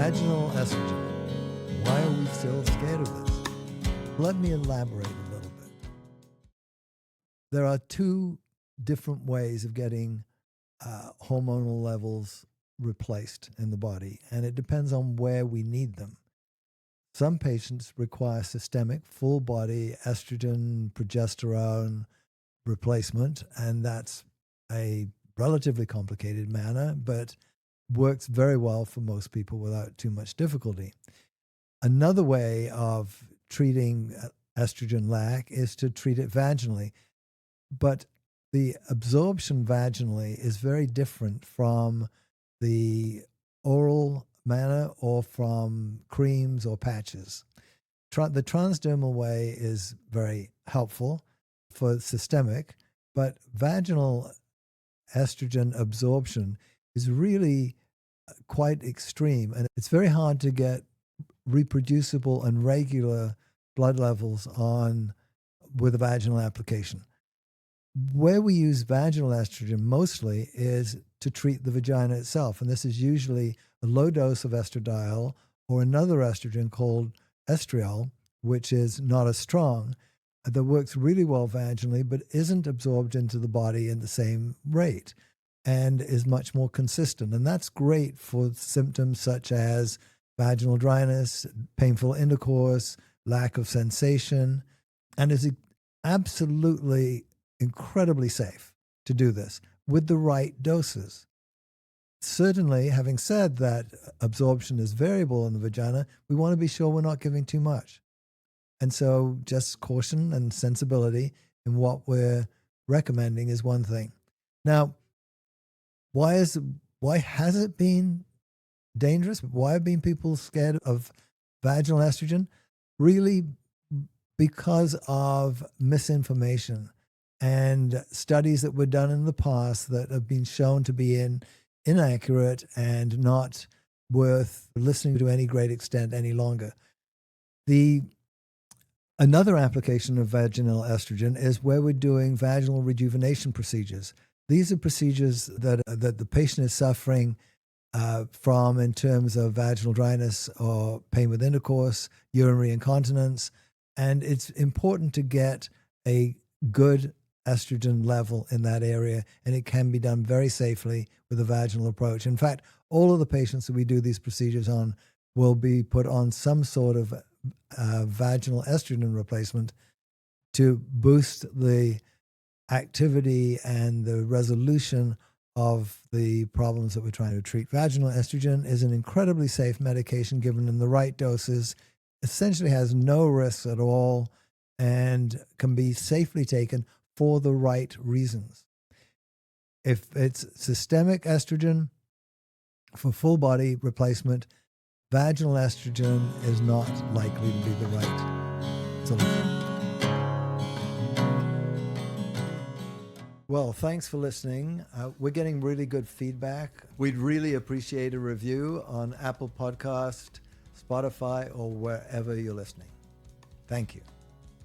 Vaginal estrogen. Why are we still scared of this? Let me elaborate a little bit. There are two different ways of getting hormonal levels replaced in the body, and it depends on where we need them. Some patients require systemic, full body estrogen, progesterone replacement, and that's a relatively complicated manner, but works very well for most people without too much difficulty. Another way of treating estrogen lack is to treat it vaginally, but the absorption vaginally is very different from the oral manner or from creams or patches. The transdermal way is very helpful for systemic, but vaginal estrogen absorption is really quite extreme, and it's very hard to get reproducible and regular blood levels on with a vaginal application. Where we use vaginal estrogen mostly is to treat the vagina itself, and this is usually a low dose of estradiol or another estrogen called estriol, which is not as strong, that works really well vaginally but isn't absorbed into the body in the same rate and is much more consistent. And that's great for symptoms such as vaginal dryness, painful intercourse, lack of sensation, and is absolutely incredibly safe to do this with the right doses. Certainly, having said that absorption is variable in the vagina, we want to be sure we're not giving too much. And so just caution and sensibility in what we're recommending is one thing. Now, why has it been dangerous? Why have been people scared of vaginal estrogen? Really because of misinformation and studies that were done in the past that have been shown to be inaccurate and not worth listening to any great extent any longer. Another application of vaginal estrogen is where we're doing vaginal rejuvenation procedures. These are procedures that the patient is suffering from in terms of vaginal dryness or pain with intercourse, urinary incontinence, and it's important to get a good estrogen level in that area, and it can be done very safely with a vaginal approach. In fact, all of the patients that we do these procedures on will be put on some sort of vaginal estrogen replacement to boost the activity and the resolution of the problems that we're trying to treat. Vaginal estrogen is an incredibly safe medication given in the right doses, essentially has no risks at all, and can be safely taken for the right reasons. If it's systemic estrogen for full body replacement, vaginal estrogen is not likely to be the right solution. Well, thanks for listening. We're getting really good feedback. We'd really appreciate a review on Apple Podcast, Spotify, or wherever you're listening. Thank you.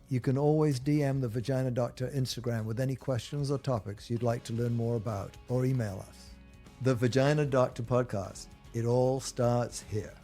You can always DM the Vagina Doctor Instagram with any questions or topics you'd like to learn more about, or email us. The Vagina Doctor Podcast. It all starts here.